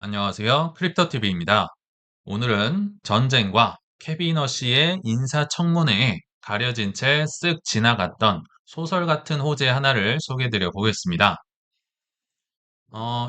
안녕하세요. 크립토TV입니다. 오늘은 전쟁과 케빈 허시의 인사청문회에 가려진 채 쓱 지나갔던 소설 같은 호재 하나를 소개드려 보겠습니다.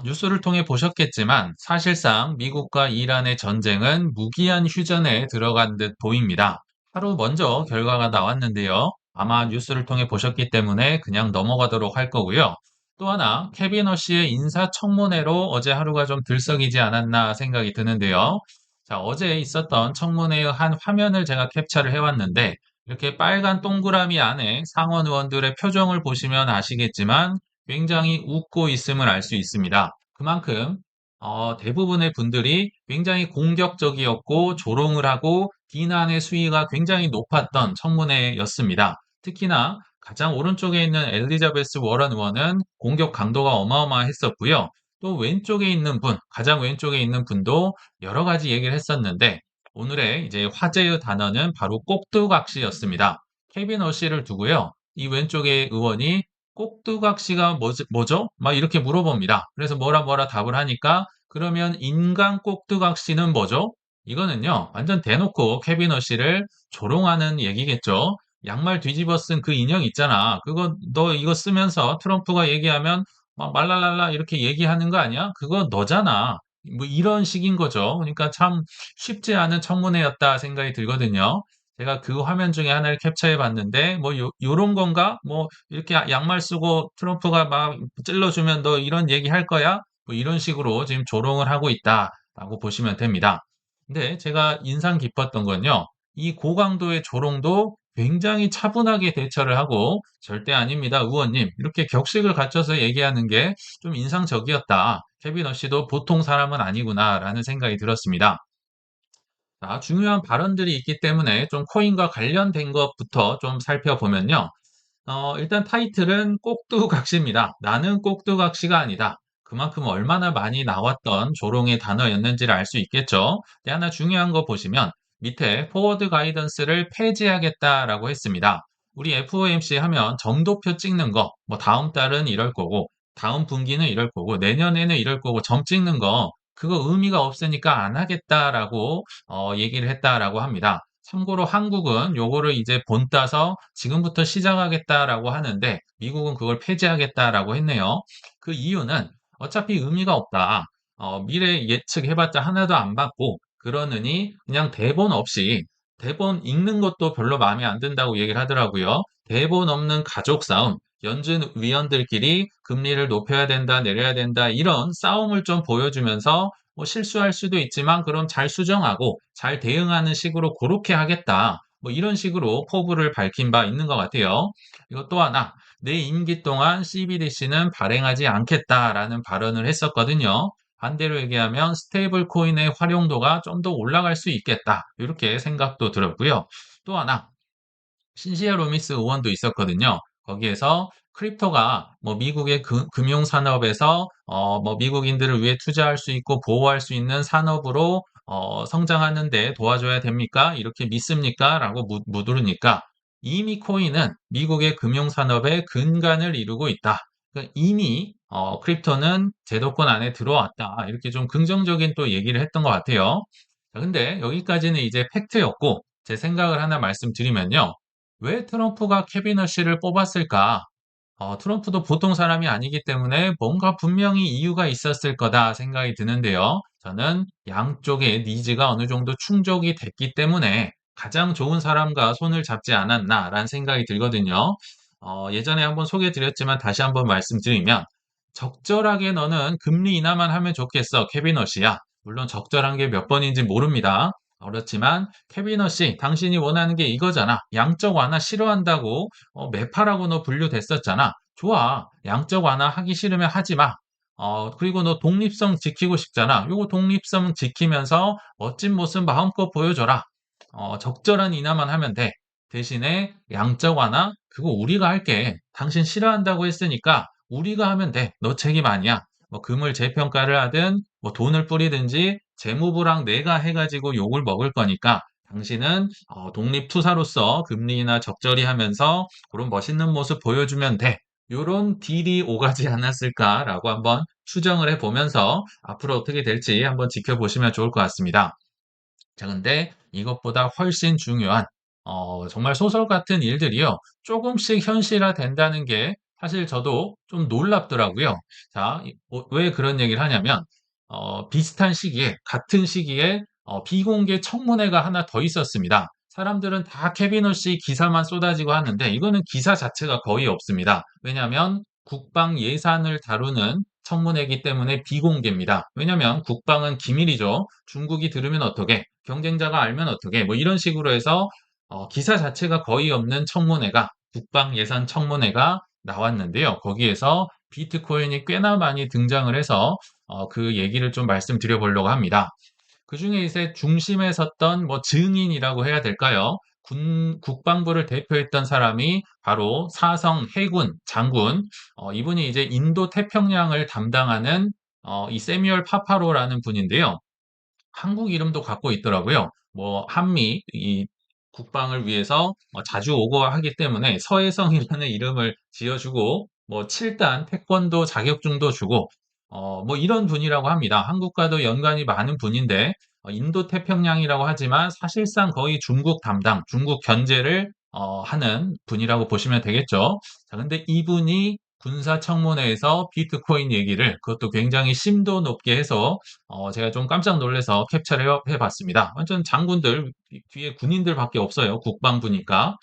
뉴스를 통해 보셨겠지만 사실상 미국과 이란의 전쟁은 무기한 휴전에 들어간 듯 보입니다. 하루 먼저 결과가 나왔는데요. 아마 뉴스를 통해 보셨기 때문에 그냥 넘어가도록 할 거고요. 또 하나, 케빈 허시의 인사청문회로 어제 하루가 좀 들썩이지 않았나 생각이 드는데요. 자, 어제 있었던 청문회의 한 화면을 제가 캡처를 해왔는데, 이렇게 빨간 동그라미 안에 상원 의원들의 표정을 보시면 아시겠지만, 굉장히 웃고 있음을 알 수 있습니다. 그만큼 대부분의 분들이 굉장히 공격적이었고 조롱을 하고 비난의 수위가 굉장히 높았던 청문회였습니다. 특히나 가장 오른쪽에 있는 엘리자베스 워런 의원은 공격 강도가 어마어마했었고요. 또 왼쪽에 있는 분, 가장 왼쪽에 있는 분도 여러 가지 얘기를 했었는데 오늘의 이제 화제의 단어는 바로 꼭두각시였습니다. 케빈 허시를 두고요. 이 왼쪽의 의원이 꼭두각시가 뭐죠? 막 이렇게 물어봅니다. 그래서 뭐라 답을 하니까 그러면 인간 꼭두각시는 뭐죠? 이거는요, 완전 대놓고 케빈 허시를 조롱하는 얘기겠죠. 양말 뒤집어 쓴 그 인형 있잖아. 그거 너 이거 쓰면서 트럼프가 얘기하면 막 말랄랄라 이렇게 얘기하는 거 아니야? 그거 너잖아. 뭐 이런 식인 거죠. 그러니까 참 쉽지 않은 청문회였다 생각이 들거든요. 제가 그 화면 중에 하나를 캡처해 봤는데 뭐 요런 건가? 뭐 이렇게 양말 쓰고 트럼프가 막 찔러주면 너 이런 얘기 할 거야? 뭐 이런 식으로 지금 조롱을 하고 있다라고 보시면 됩니다. 근데 제가 인상 깊었던 건요. 이 고강도의 조롱도 굉장히 차분하게 대처를 하고 절대 아닙니다, 의원님. 이렇게 격식을 갖춰서 얘기하는 게 좀 인상적이었다. 케빈 허씨도 보통 사람은 아니구나라는 생각이 들었습니다. 자, 중요한 발언들이 있기 때문에 좀 코인과 관련된 것부터 좀 살펴보면요. 일단 타이틀은 꼭두각시입니다. 나는 꼭두각시가 아니다. 그만큼 얼마나 많이 나왔던 조롱의 단어였는지를 알 수 있겠죠. 근데 하나 중요한 거 보시면 밑에 포워드 가이던스를 폐지하겠다라고 했습니다. 우리 FOMC 하면 점도표 찍는 거, 뭐 다음 달은 이럴 거고, 다음 분기는 이럴 거고, 내년에는 이럴 거고, 점 찍는 거, 그거 의미가 없으니까 안 하겠다라고 얘기를 했다라고 합니다. 참고로 한국은 요거를 이제 본따서 지금부터 시작하겠다라고 하는데 미국은 그걸 폐지하겠다라고 했네요. 그 이유는 어차피 의미가 없다. 미래 예측해봤자 하나도 안 받고 그러느니 그냥 대본 없이 대본 읽는 것도 별로 마음에 안 든다고 얘기를 하더라고요. 대본 없는 가족 싸움, 연준 위원들끼리 금리를 높여야 된다, 내려야 된다 이런 싸움을 좀 보여주면서 뭐 실수할 수도 있지만 그럼 잘 수정하고 잘 대응하는 식으로 그렇게 하겠다. 뭐 이런 식으로 포부를 밝힌 바 있는 것 같아요. 이것 또 하나, 내 임기 동안 CBDC는 발행하지 않겠다라는 발언을 했었거든요. 반대로 얘기하면 스테이블 코인의 활용도가 좀 더 올라갈 수 있겠다. 이렇게 생각도 들었고요. 또 하나, 신시아 로미스 의원도 있었거든요. 거기에서 크립토가 뭐 미국의 금융 산업에서 뭐 미국인들을 위해 투자할 수 있고 보호할 수 있는 산업으로 성장하는 데 도와줘야 됩니까? 이렇게 믿습니까? 라고 묻으니까 이미 코인은 미국의 금융 산업의 근간을 이루고 있다. 그러니까 이미 크립토는 제도권 안에 들어왔다. 이렇게 좀 긍정적인 또 얘기를 했던 것 같아요. 자, 근데 여기까지는 이제 팩트였고 제 생각을 하나 말씀드리면요. 왜 트럼프가 케빈 허쉬를 뽑았을까? 트럼프도 보통 사람이 아니기 때문에 뭔가 분명히 이유가 있었을 거다 생각이 드는데요. 저는 양쪽의 니즈가 어느 정도 충족이 됐기 때문에 가장 좋은 사람과 손을 잡지 않았나라는 생각이 들거든요. 예전에 한번 소개해 드렸지만 다시 한번 말씀드리면 적절하게 너는 금리 인하만 하면 좋겠어, 케빈 허쉬야. 물론 적절한 게 몇 번인지 모릅니다. 그렇지만 케빈 허쉬, 당신이 원하는 게 이거잖아. 양적 완화 싫어한다고 매파라고 너 분류됐었잖아. 좋아. 양적 완화 하기 싫으면 하지 마. 그리고 너 독립성 지키고 싶잖아. 요거 독립성 지키면서 멋진 모습 마음껏 보여줘라. 적절한 인하만 하면 돼. 대신에 양적 완화, 그거 우리가 할게. 당신 싫어한다고 했으니까 우리가 하면 돼. 너 책임 아니야. 뭐 금을 재평가를 하든 뭐 돈을 뿌리든지 재무부랑 내가 해가지고 욕을 먹을 거니까 당신은 독립투사로서 금리 인하 적절히 하면서 그런 멋있는 모습 보여주면 돼. 요런 딜이 오가지 않았을까라고 한번 추정을 해 보면서 앞으로 어떻게 될지 한번 지켜보시면 좋을 것 같습니다. 자, 근데 이것보다 훨씬 중요한 정말 소설 같은 일들이요. 조금씩 현실화 된다는 게 사실 저도 좀 놀랍더라고요. 자, 왜 그런 얘기를 하냐면 비슷한 시기에 같은 시기에 비공개 청문회가 하나 더 있었습니다. 사람들은 다 케빈 허씨 기사만 쏟아지고 하는데 이거는 기사 자체가 거의 없습니다. 왜냐하면 국방 예산을 다루는 청문회이기 때문에 비공개입니다. 왜냐하면 국방은 기밀이죠. 중국이 들으면 어떻게, 경쟁자가 알면 어떻게, 뭐 이런 식으로 해서 기사 자체가 거의 없는 청문회가 국방 예산 청문회가 나왔는데요. 거기에서 비트코인이 꽤나 많이 등장을 해서 그 얘기를 좀 말씀드려 보려고 합니다. 그중에 이제 중심에 섰던 뭐 증인이라고 해야 될까요? 국방부를 대표했던 사람이 바로 사성 해군 장군, 이분이 이제 인도 태평양을 담당하는 이 세뮤얼 파파로라는 분인데요. 한국 이름도 갖고 있더라고요. 뭐 한미 이 국방을 위해서 자주 오고 하기 때문에 서해성이라는 이름을 지어주고 뭐 7단 태권도 자격증도 주고 뭐 이런 분이라고 합니다. 한국과도 연관이 많은 분인데 인도 태평양이라고 하지만 사실상 거의 중국 담당, 중국 견제를 하는 분이라고 보시면 되겠죠. 자, 근데 이분이 군사청문회에서 비트코인 얘기를 그것도 굉장히 심도 높게 해서 제가 좀 깜짝 놀라서 캡처를 해봤습니다. 완전 장군들, 뒤에 군인들밖에 없어요. 국방부니까.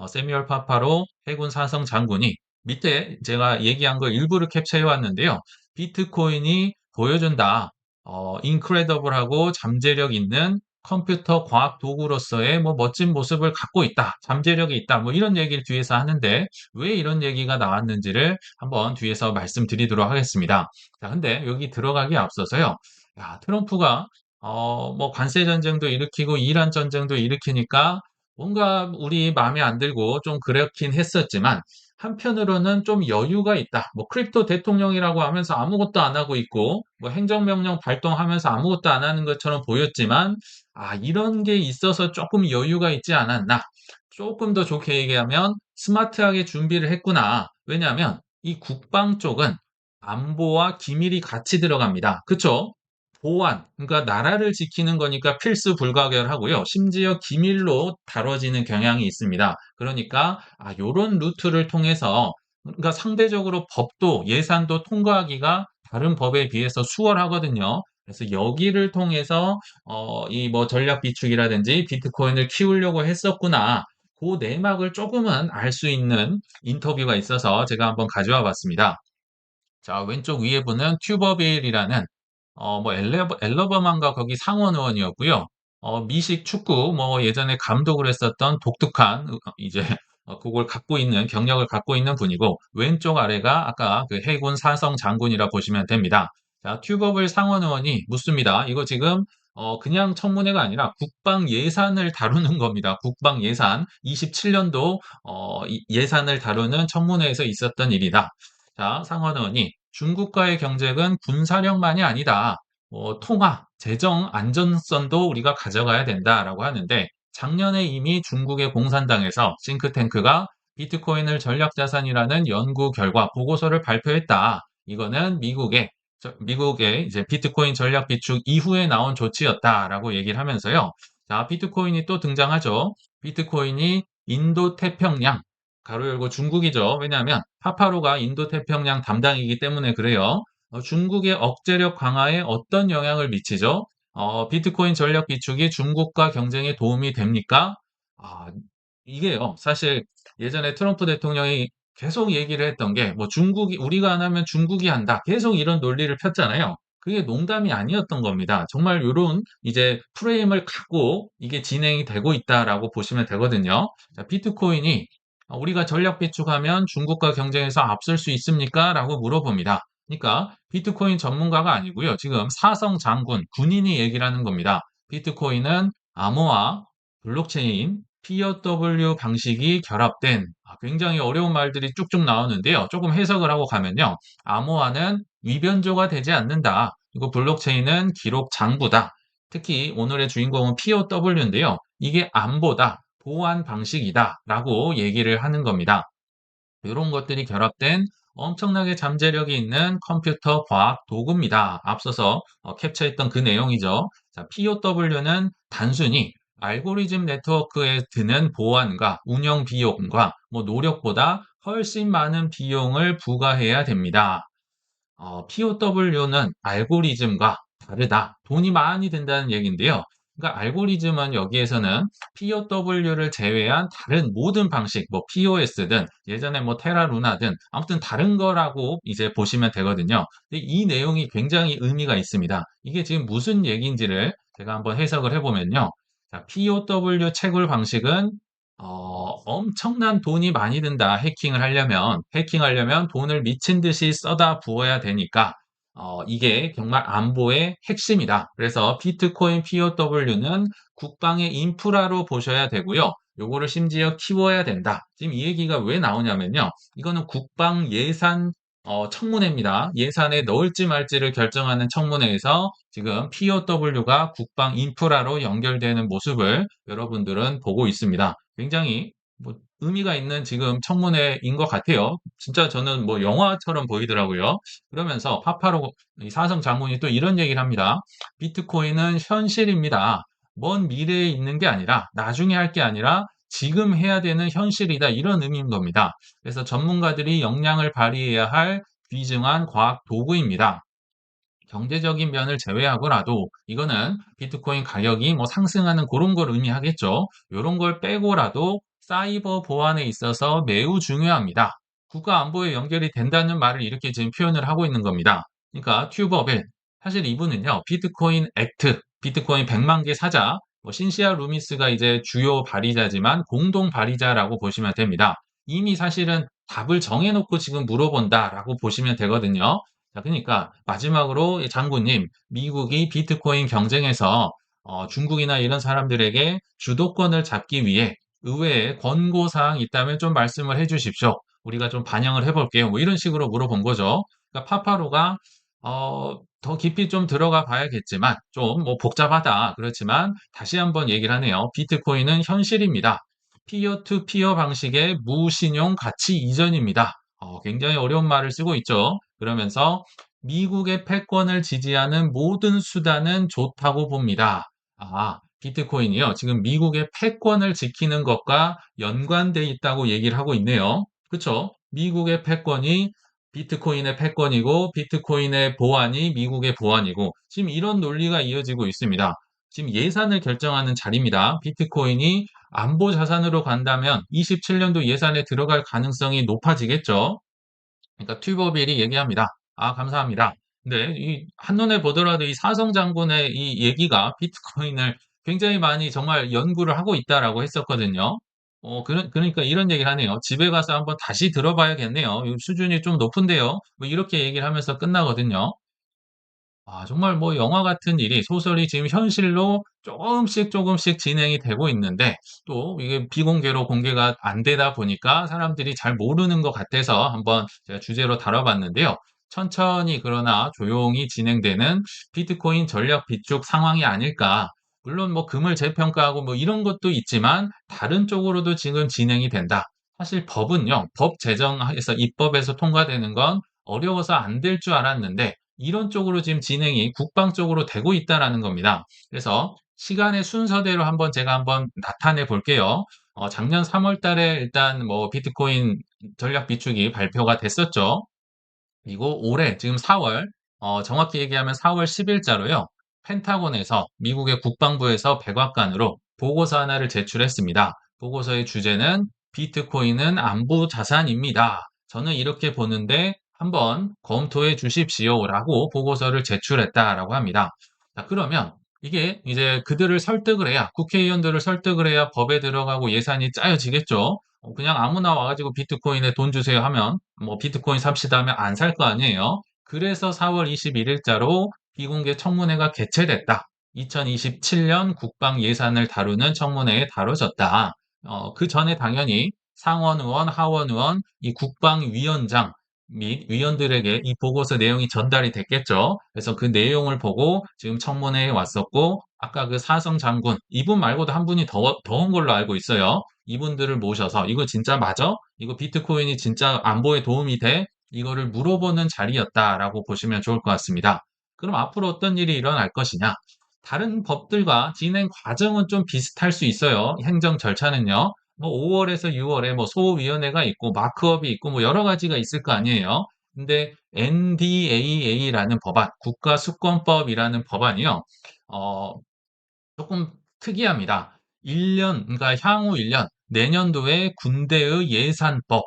세뮤얼 파파로 해군 사성 장군이 밑에 제가 얘기한 거 일부를 캡처해왔는데요. 비트코인이 보여준다. 인크레더블하고 잠재력 있는 컴퓨터 과학 도구로서의 뭐 멋진 모습을 갖고 있다. 잠재력이 있다. 뭐 이런 얘기를 뒤에서 하는데 왜 이런 얘기가 나왔는지를 한번 뒤에서 말씀드리도록 하겠습니다. 자, 근데 여기 들어가기에 앞서서요. 야, 트럼프가 뭐 관세 전쟁도 일으키고 이란 전쟁도 일으키니까 뭔가 우리 마음에 안 들고 좀 그렇긴 했었지만 한편으로는 좀 여유가 있다. 뭐 크립토 대통령이라고 하면서 아무것도 안 하고 있고 뭐 행정명령 발동하면서 아무것도 안 하는 것처럼 보였지만 이런 게 있어서 조금 여유가 있지 않았나. 조금 더 좋게 얘기하면 스마트하게 준비를 했구나. 왜냐하면 이 국방 쪽은 안보와 기밀이 같이 들어갑니다. 그쵸? 보안, 그러니까 나라를 지키는 거니까 필수 불가결하고요. 심지어 기밀로 다뤄지는 경향이 있습니다. 그러니까 요런 루트를 통해서 그러니까 상대적으로 법도 예산도 통과하기가 다른 법에 비해서 수월하거든요. 그래서 여기를 통해서 이 뭐 전략 비축이라든지 비트코인을 키우려고 했었구나. 그 내막을 조금은 알 수 있는 인터뷰가 있어서 제가 한번 가져와 봤습니다. 자, 왼쪽 위에 분은 튜버빌이라는 뭐 엘러버만가 거기 상원 의원이었고요. 미식 축구 뭐 예전에 감독을 했었던 독특한 이제 그걸 갖고 있는 경력을 갖고 있는 분이고 왼쪽 아래가 아까 그 해군 사성 장군이라 보시면 됩니다. 자, 튜버빌 상원 의원이 묻습니다. 이거 지금 그냥 청문회가 아니라 국방 예산을 다루는 겁니다. 국방 예산 27년도 예산을 다루는 청문회에서 있었던 일이다. 자, 상원 의원이 중국과의 경쟁은 군사력만이 아니다. 통화, 재정 안전성도 우리가 가져가야 된다라고 하는데 작년에 이미 중국의 공산당에서 싱크탱크가 비트코인을 전략자산이라는 연구 결과 보고서를 발표했다. 이거는 미국의 이제 비트코인 전략 비축 이후에 나온 조치였다라고 얘기를 하면서요. 자, 비트코인이 또 등장하죠. 비트코인이 인도 태평양 가로 열고 중국이죠. 왜냐하면 파파로가 인도 태평양 담당이기 때문에 그래요. 중국의 억제력 강화에 어떤 영향을 미치죠? 비트코인 전략 비축이 중국과 경쟁에 도움이 됩니까? 아, 이게요. 사실 예전에 트럼프 대통령이 계속 얘기를 했던 게 뭐 중국이 우리가 안 하면 중국이 한다. 계속 이런 논리를 폈잖아요. 그게 농담이 아니었던 겁니다. 정말 요런 이제 프레임을 갖고 이게 진행이 되고 있다라고 보시면 되거든요. 자, 비트코인이 우리가 전략 비축하면 중국과 경쟁에서 앞설 수 있습니까? 라고 물어봅니다. 그러니까 비트코인 전문가가 아니고요. 지금 사성 장군, 군인이 얘기를 하는 겁니다. 비트코인은 암호화, 블록체인, POW 방식이 결합된 굉장히 어려운 말들이 쭉쭉 나오는데요. 조금 해석을 하고 가면요. 암호화는 위변조가 되지 않는다. 그리고 블록체인은 기록 장부다. 특히 오늘의 주인공은 POW인데요. 이게 안보다, 보안 방식이다. 라고 얘기를 하는 겁니다. 이런 것들이 결합된 엄청나게 잠재력이 있는 컴퓨터 과학 도구입니다. 앞서서 캡처했던 그 내용이죠. 자, POW는 단순히 알고리즘 네트워크에 드는 보안과 운영 비용과 뭐 노력보다 훨씬 많은 비용을 부과해야 됩니다. POW는 알고리즘과 다르다. 돈이 많이 든다는 얘기인데요. 그러니까 알고리즘은 여기에서는 POW를 제외한 다른 모든 방식, 뭐 POS든 예전에 뭐 테라루나든 아무튼 다른 거라고 이제 보시면 되거든요. 근데 이 내용이 굉장히 의미가 있습니다. 이게 지금 무슨 얘기인지를 제가 한번 해석을 해보면요. 자, POW 채굴 방식은 엄청난 돈이 많이 든다. 해킹하려면 돈을 미친 듯이 쏟아 부어야 되니까, 이게 정말 안보의 핵심이다. 그래서 비트코인 POW는 국방의 인프라로 보셔야 되고요. 요거를 심지어 키워야 된다. 지금 이 얘기가 왜 나오냐면요. 이거는 국방 예산 청문회입니다. 예산에 넣을지 말지를 결정하는 청문회에서 지금 POW가 국방 인프라로 연결되는 모습을 여러분들은 보고 있습니다. 굉장히 뭐 의미가 있는 지금 청문회인 것 같아요. 진짜 저는 뭐 영화처럼 보이더라고요. 그러면서 파파로 이 사성 장군이 또 이런 얘기를 합니다. 비트코인은 현실입니다. 먼 미래에 있는 게 아니라 나중에 할 게 아니라 지금 해야 되는 현실이다. 이런 의미인 겁니다. 그래서 전문가들이 역량을 발휘해야 할 귀중한 과학 도구입니다. 경제적인 면을 제외하고라도 이거는 비트코인 가격이 뭐 상승하는 그런 걸 의미하겠죠. 요런 걸 빼고라도 사이버 보안에 있어서 매우 중요합니다. 국가 안보에 연결이 된다는 말을 이렇게 지금 표현을 하고 있는 겁니다. 그러니까 튜버벨 사실 이분은요. 비트코인 액트, 비트코인 100만 개 사자, 뭐 신시아 루미스가 이제 주요 발의자지만 공동 발의자라고 보시면 됩니다. 이미 사실은 답을 정해놓고 지금 물어본다라고 보시면 되거든요. 자, 그러니까 마지막으로 이 장군님, 미국이 비트코인 경쟁에서 중국이나 이런 사람들에게 주도권을 잡기 위해 의외의 권고사항 있다면 좀 말씀을 해 주십시오. 우리가 좀 반영을 해 볼게요. 뭐 이런 식으로 물어본 거죠. 그러니까 파파로가 더 깊이 좀 들어가 봐야겠지만 좀 뭐 복잡하다. 그렇지만 다시 한번 얘기를 하네요. 비트코인은 현실입니다. 피어 투 피어 방식의 무신용 가치 이전입니다. 굉장히 어려운 말을 쓰고 있죠. 그러면서 미국의 패권을 지지하는 모든 수단은 좋다고 봅니다. 비트코인이요. 지금 미국의 패권을 지키는 것과 연관돼 있다고 얘기를 하고 있네요. 그쵸? 미국의 패권이 비트코인의 패권이고, 비트코인의 보안이 미국의 보안이고, 지금 이런 논리가 이어지고 있습니다. 지금 예산을 결정하는 자리입니다. 비트코인이 안보 자산으로 간다면 27년도 예산에 들어갈 가능성이 높아지겠죠. 그러니까 튜버빌이 얘기합니다. 감사합니다. 근데 이 한눈에 보더라도 이 사성 장군의 이 얘기가 비트코인을 굉장히 많이 정말 연구를 하고 있다라고 했었거든요. 그러니까 이런 얘기를 하네요. 집에 가서 한번 다시 들어봐야겠네요. 이 수준이 좀 높은데요. 뭐 이렇게 얘기를 하면서 끝나거든요. 정말 뭐 영화 같은 일이 소설이 지금 현실로 조금씩 조금씩 진행이 되고 있는데 또 이게 비공개로 공개가 안 되다 보니까 사람들이 잘 모르는 것 같아서 한번 제가 주제로 다뤄봤는데요. 천천히 그러나 조용히 진행되는 비트코인 전략 비축 상황이 아닐까. 물론 뭐 금을 재평가하고 뭐 이런 것도 있지만 다른 쪽으로도 지금 진행이 된다. 사실 법은요, 법 제정에서 입법에서 통과되는 건 어려워서 안 될 줄 알았는데 이런 쪽으로 지금 진행이 국방 쪽으로 되고 있다라는 겁니다. 그래서 시간의 순서대로 한번 제가 한번 나타내 볼게요. 작년 3월 달에 일단 뭐 비트코인 전략 비축이 발표가 됐었죠. 그리고 올해 지금 4월, 정확히 얘기하면 4월 10일자로요. 펜타곤에서 미국의 국방부에서 백악관으로 보고서 하나를 제출했습니다. 보고서의 주제는 비트코인은 안보 자산입니다. 저는 이렇게 보는데 한번 검토해 주십시오라고 보고서를 제출했다라고 합니다. 자, 그러면 이게 이제 그들을 설득을 해야, 국회의원들을 설득을 해야 법에 들어가고 예산이 짜여지겠죠. 그냥 아무나 와가지고 비트코인에 돈 주세요 하면 뭐 비트코인 삽시다 하면 안 살 거 아니에요. 그래서 4월 21일자로 비공개 청문회가 개최됐다. 2027년 국방 예산을 다루는 청문회에 다뤄졌다. 그 전에 당연히 상원 의원, 하원 의원, 이 국방위원장 및 위원들에게 이 보고서 내용이 전달이 됐겠죠. 그래서 그 내용을 보고 지금 청문회에 왔었고, 아까 그 사성 장군, 이분 말고도 한 분이 더 온 걸로 알고 있어요. 이분들을 모셔서 "이거 진짜 맞아? 이거 비트코인이 진짜 안보에 도움이 돼?" 이거를 물어보는 자리였다라고 보시면 좋을 것 같습니다. 그럼 앞으로 어떤 일이 일어날 것이냐? 다른 법들과 진행 과정은 좀 비슷할 수 있어요. 행정 절차는요. 뭐 5월에서 6월에 뭐 소위원회가 있고 마크업이 있고 뭐 여러 가지가 있을 거 아니에요. 근데 NDAA라는 법안, 국가수권법이라는 법안이요. 어 조금 특이합니다. 1년 그러니까 향후 1년 내년도에 군대의 예산법,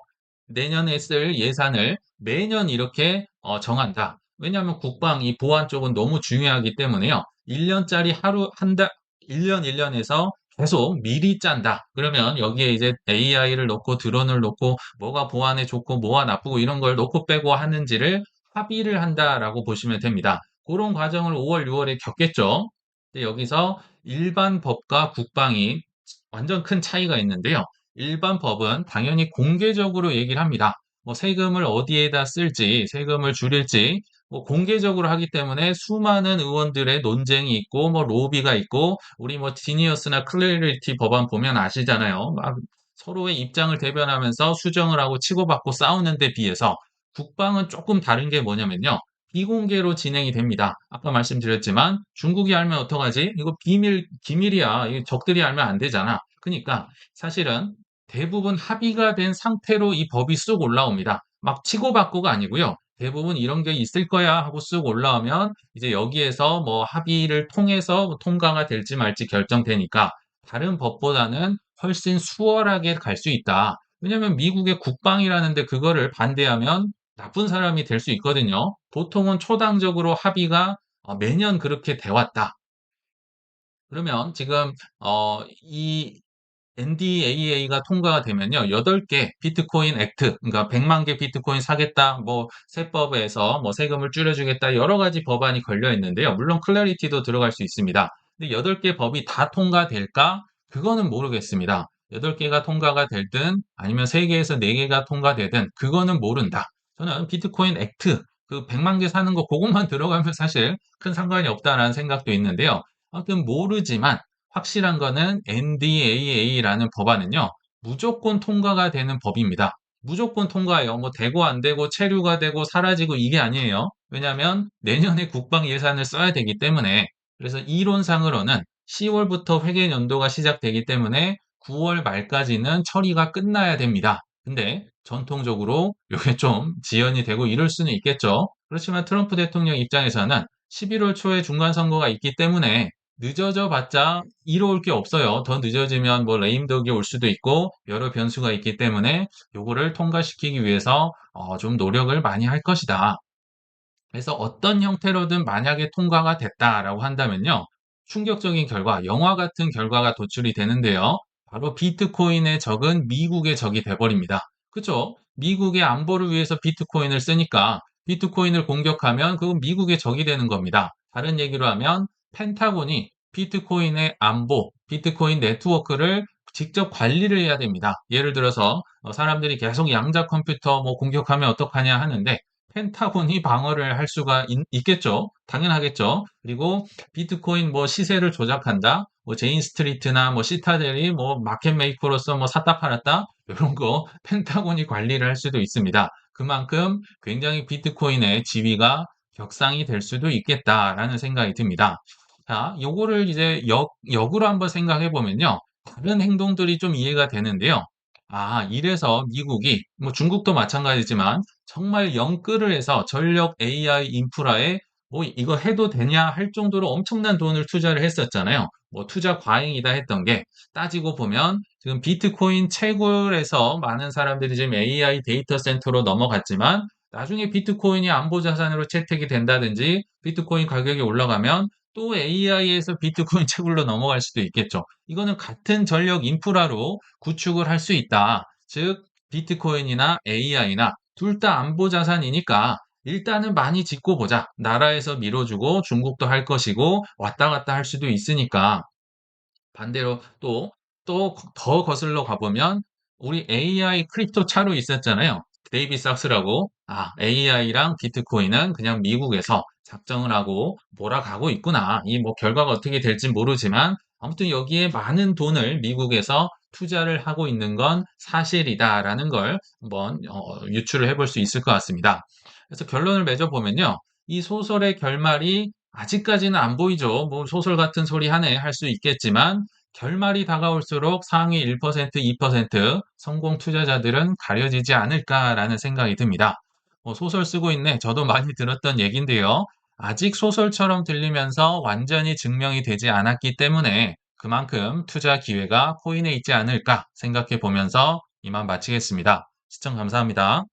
내년에 쓸 예산을 매년 이렇게 정한다. 왜냐하면 국방 이 보안 쪽은 너무 중요하기 때문에요. 1년짜리 하루 한 달 1년 1년에서 계속 미리 짠다. 그러면 여기에 이제 AI를 넣고 드론을 넣고 뭐가 보안에 좋고 뭐가 나쁘고 이런 걸 넣고 빼고 하는지를 합의를 한다라고 보시면 됩니다. 그런 과정을 5월, 6월에 겪겠죠. 근데 여기서 일반 법과 국방이 완전 큰 차이가 있는데요. 일반 법은 당연히 공개적으로 얘기를 합니다. 뭐 세금을 어디에다 쓸지, 세금을 줄일지, 뭐 공개적으로 하기 때문에 수많은 의원들의 논쟁이 있고, 뭐 로비가 있고, 우리 뭐 지니어스나 클래리티 법안 보면 아시잖아요. 막 서로의 입장을 대변하면서 수정을 하고 치고받고 싸우는 데 비해서 국방은 조금 다른 게 뭐냐면요. 비공개로 진행이 됩니다. 아까 말씀드렸지만 중국이 알면 어떡하지? 이거 기밀이야. 이 적들이 알면 안 되잖아. 그러니까 사실은 대부분 합의가 된 상태로 이 법이 쑥 올라옵니다. 막 치고받고가 아니고요. 대부분 이런 게 있을 거야 하고 쑥 올라오면 이제 여기에서 뭐 합의를 통해서 뭐 통과가 될지 말지 결정되니까 다른 법보다는 훨씬 수월하게 갈 수 있다. 왜냐하면 미국의 국방이라는데 그거를 반대하면 나쁜 사람이 될 수 있거든요. 보통은 초당적으로 합의가 매년 그렇게 돼 왔다. 그러면 지금 이 NDAA가 통과가 되면요. 8개 비트코인 액트, 그러니까 100만 개 비트코인 사겠다, 뭐 세법에서 뭐 세금을 줄여주겠다, 여러 가지 법안이 걸려 있는데요. 물론 클래리티도 들어갈 수 있습니다. 근데 8개 법이 다 통과될까? 그거는 모르겠습니다. 8개가 통과가 되든 아니면 3개에서 4개가 통과되든 그거는 모른다. 저는 비트코인 액트, 그 100만 개 사는 거 그것만 들어가면 사실 큰 상관이 없다라는 생각도 있는데요. 아무튼 모르지만 확실한 거는 NDAA라는 법안은요, 무조건 통과가 되는 법입니다. 무조건 통과해요. 뭐 되고 안 되고 체류가 되고 사라지고 이게 아니에요. 왜냐하면 내년에 국방 예산을 써야 되기 때문에 그래서 이론상으로는 10월부터 회계 연도가 시작되기 때문에 9월 말까지는 처리가 끝나야 됩니다. 근데 전통적으로 이게 좀 지연이 되고 이럴 수는 있겠죠. 그렇지만 트럼프 대통령 입장에서는 11월 초에 중간 선거가 있기 때문에 늦어져 봤자 이로울 게 없어요. 더 늦어지면 뭐 레임덕이 올 수도 있고 여러 변수가 있기 때문에 요거를 통과시키기 위해서 좀 노력을 많이 할 것이다. 그래서 어떤 형태로든 만약에 통과가 됐다라고 한다면요. 충격적인 결과, 영화 같은 결과가 도출이 되는데요. 바로 비트코인의 적은 미국의 적이 돼버립니다. 그죠? 미국의 안보를 위해서 비트코인을 쓰니까 비트코인을 공격하면 그건 미국의 적이 되는 겁니다. 다른 얘기로 하면 펜타곤이 비트코인의 안보, 비트코인 네트워크를 직접 관리를 해야 됩니다. 예를 들어서 사람들이 계속 양자 컴퓨터 뭐 공격하면 어떡하냐 하는데 펜타곤이 방어를 할 수가 있겠죠. 당연하겠죠. 그리고 비트코인 뭐 시세를 조작한다. 뭐 제인 스트리트나 뭐 시타델이 뭐 마켓 메이커로서 뭐 샀다 팔았다. 이런 거 펜타곤이 관리를 할 수도 있습니다. 그만큼 굉장히 비트코인의 지위가 격상이 될 수도 있겠다라는 생각이 듭니다. 자, 요거를 이제 역으로 한번 생각해 보면요. 다른 행동들이 좀 이해가 되는데요. 아, 이래서 미국이, 뭐 중국도 마찬가지지만 정말 영끌을 해서 전력 AI 인프라에 뭐 이거 해도 되냐 할 정도로 엄청난 돈을 투자를 했었잖아요. 뭐 투자 과잉이다 했던 게 따지고 보면 지금 비트코인 채굴에서 많은 사람들이 지금 AI 데이터 센터로 넘어갔지만 나중에 비트코인이 안보 자산으로 채택이 된다든지 비트코인 가격이 올라가면 또 AI에서 비트코인 채굴로 넘어갈 수도 있겠죠. 이거는 같은 전력 인프라로 구축을 할 수 있다. 즉 비트코인이나 AI나 둘 다 안보 자산이니까 일단은 많이 짓고 보자. 나라에서 밀어주고 중국도 할 것이고 왔다 갔다 할 수도 있으니까 반대로 또 더 거슬러 가보면 우리 AI 크립토 차로 있었잖아요. 데이비 sak스라고. 아, AI랑 비트코인은 그냥 미국에서 작정을 하고 몰아가고 있구나. 이 뭐 결과가 어떻게 될지 모르지만 아무튼 여기에 많은 돈을 미국에서 투자를 하고 있는 건 사실이다라는 걸 한번 유추를 해볼 수 있을 것 같습니다. 그래서 결론을 맺어보면요. 이 소설의 결말이 아직까지는 안 보이죠. 뭐 소설 같은 소리 하네 할 수 있겠지만 결말이 다가올수록 상위 1%, 2% 성공 투자자들은 가려지지 않을까라는 생각이 듭니다. 소설 쓰고 있네. 저도 많이 들었던 얘긴데요. 아직 소설처럼 들리면서 완전히 증명이 되지 않았기 때문에 그만큼 투자 기회가 포인해 있지 않을까 생각해 보면서 이만 마치겠습니다. 시청 감사합니다.